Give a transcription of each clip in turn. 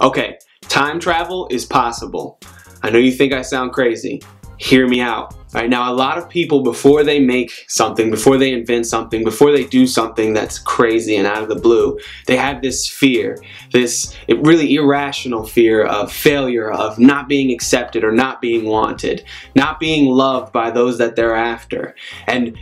Okay, time travel is possible. I know you think I sound crazy. Hear me out. All right, now a lot of people, before they make something, before they invent something, before they do something that's crazy and out of the blue, they have this fear, this really irrational fear of failure, of not being accepted or not being wanted, not being loved by those that they're after. And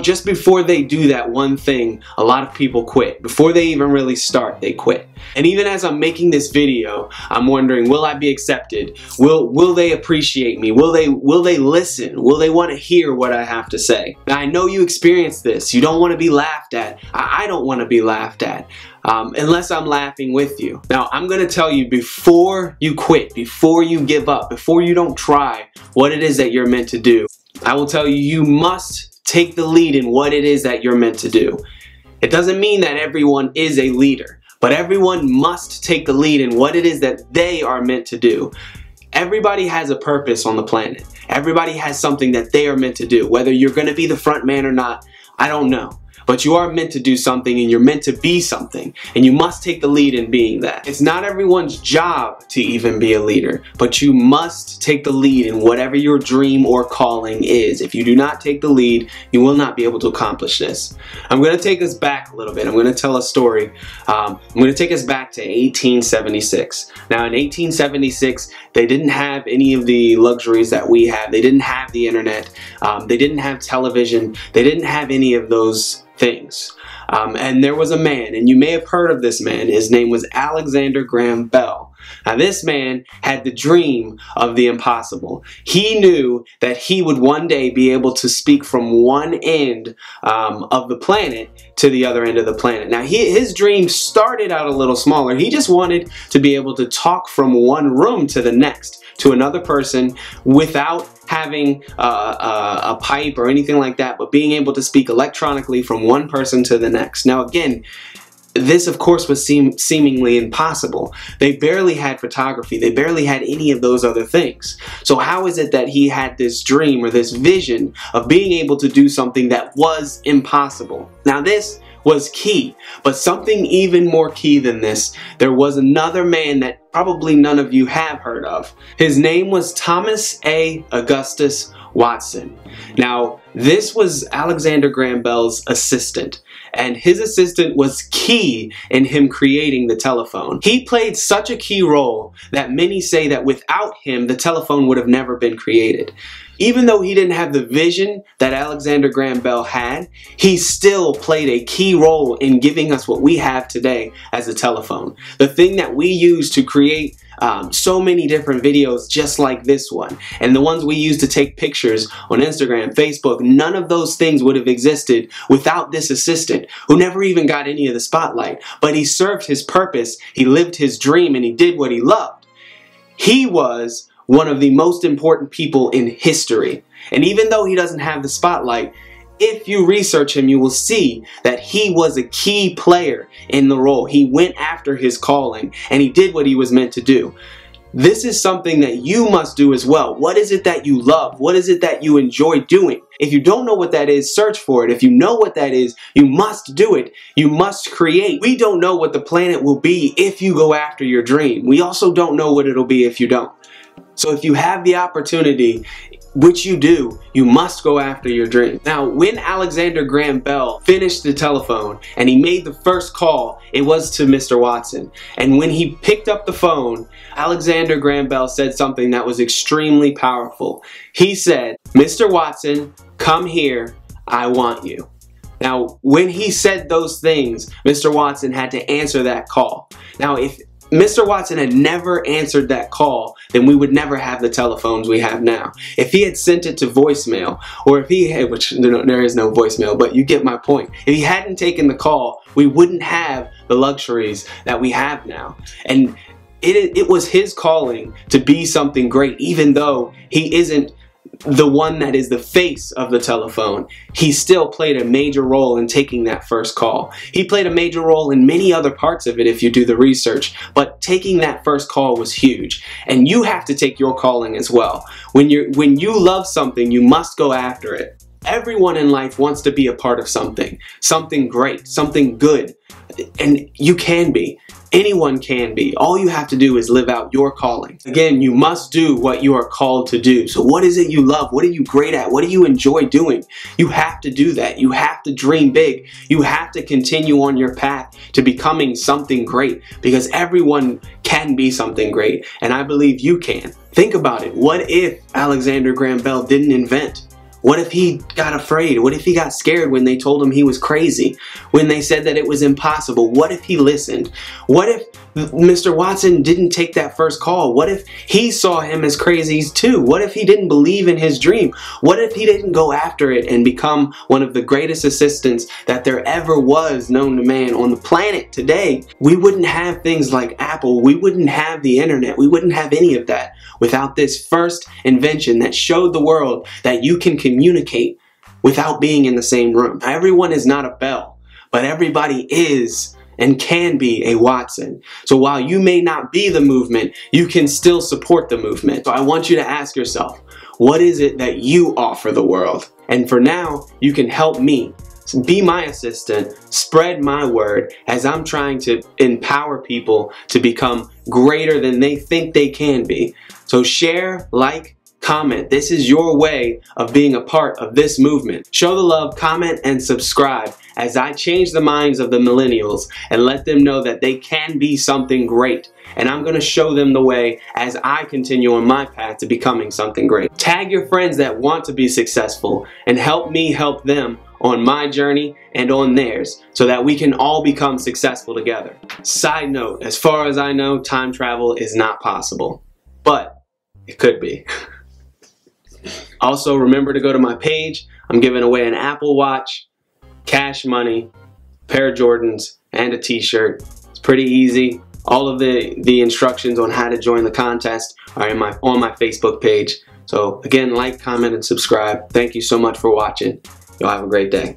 just before they do that one thing, a lot of people quit. Before they even really start, they quit. And even as I'm making this video, I'm wondering, will I be accepted? Will they appreciate me? Will they listen? Will they want to hear what I have to say? Now, I know you experience this. You don't want to be laughed at. I don't want to be laughed at unless I'm laughing with you. Now, I'm going to tell you, before you quit, before you give up, before you don't try what it is that you're meant to do, I will tell you, you must take the lead in what it is that you're meant to do. It doesn't mean that everyone is a leader, but everyone must take the lead in what it is that they are meant to do. Everybody has a purpose on the planet. Everybody has something that they are meant to do. Whether you're going to be the front man or not, I don't know. But you are meant to do something, and you're meant to be something, and you must take the lead in being that. It's not everyone's job to even be a leader, but you must take the lead in whatever your dream or calling is. If you do not take the lead, you will not be able to accomplish this. I'm going to take us back a little bit. I'm going to tell a story. I'm going to take us back to 1876. Now, in 1876, they didn't have any of the luxuries that we have. They didn't have the internet. They didn't have television. They didn't have any of those things. And there was a man, and you may have heard of this man. His name was Alexander Graham Bell. Now, this man had the dream of the impossible. He knew that he would one day be able to speak from one end of the planet to the other end of the planet. Now, his dream started out a little smaller. He just wanted to be able to talk from one room to the next, to another person, without having a pipe or anything like that, but being able to speak electronically from one person to the next. Now, again, this, of course, was seemingly impossible. They barely had photography. They barely had any of those other things. So how is it that he had this dream or this vision of being able to do something that was impossible? Now, this was key, but something even more key than this, there was another man that probably none of you have heard of. His name was Thomas A. Augustus Watson. Now, this was Alexander Graham Bell's assistant, and his assistant was key in him creating the telephone. He played such a key role that many say that without him, the telephone would have never been created. Even though he didn't have the vision that Alexander Graham Bell had, he still played a key role in giving us what we have today as a telephone. The thing that we use to create so many different videos just like this one, and the ones we use to take pictures on Instagram, Facebook, none of those things would have existed without this assistant who never even got any of the spotlight. But he served his purpose, he lived his dream, and he did what he loved. He was one of the most important people in history. And even though he doesn't have the spotlight, if you research him, you will see that he was a key player in the role. He went after his calling, and he did what he was meant to do. This is something that you must do as well. What is it that you love? What is it that you enjoy doing? If you don't know what that is, search for it. If you know what that is, you must do it. You must create. We don't know what the planet will be if you go after your dream. We also don't know what it'll be if you don't. So if you have the opportunity, which you do, you must go after your dream. Now, when Alexander Graham Bell finished the telephone and he made the first call, it was to Mr. Watson. And when he picked up the phone, Alexander Graham Bell said something that was extremely powerful. He said, "Mr. Watson, come here, I want you." Now, when he said those things, Mr. Watson had to answer that call. Now, if Mr. Watson had never answered that call, then we would never have the telephones we have now. If he had sent it to voicemail, or if he had, which there is no voicemail, but you get my point. If he hadn't taken the call, we wouldn't have the luxuries that we have now. And it was his calling to be something great, even though he isn't the one that is the face of the telephone. He still played a major role in taking that first call. He played a major role in many other parts of it if you do the research, but taking that first call was huge. And you have to take your calling as well. When you love something, you must go after it. Everyone in life wants to be a part of something great, something good, and you can be. Anyone can be. All you have to do is live out your calling. Again, you must do what you are called to do. So what is it you love? What are you great at? What do you enjoy doing? You have to do that. You have to dream big. You have to continue on your path to becoming something great, because everyone can be something great, and I believe you can. Think about it. What if Alexander Graham Bell didn't invent? What if he got afraid? What if he got scared when they told him he was crazy? When they said that it was impossible? What if he listened? What if Mr. Watson didn't take that first call? What if he saw him as crazy too? What if he didn't believe in his dream? What if he didn't go after it and become one of the greatest assistants that there ever was known to man on the planet today? We wouldn't have things like Apple. We wouldn't have the internet. We wouldn't have any of that without this first invention that showed the world that you can communicate without being in the same room. Everyone is not a Bell, but everybody is and can be a Watson. So while you may not be the movement, you can still support the movement. So I want you to ask yourself, what is it that you offer the world? And for now, you can help me. Be my assistant, spread my word as I'm trying to empower people to become greater than they think they can be. So share, like, comment. This is your way of being a part of this movement. Show the love, comment, and subscribe as I change the minds of the millennials and let them know that they can be something great. And I'm going to show them the way as I continue on my path to becoming something great. Tag your friends that want to be successful and help me help them on my journey and on theirs so that we can all become successful together. Side note, as far as I know, time travel is not possible, but it could be. Also, remember to go to my page. I'm giving away an Apple Watch, cash money, a pair of Jordans, and a t-shirt. It's pretty easy. All of the instructions on how to join the contest are on my Facebook page. So again, like, comment, and subscribe. Thank you so much for watching. Y'all have a great day.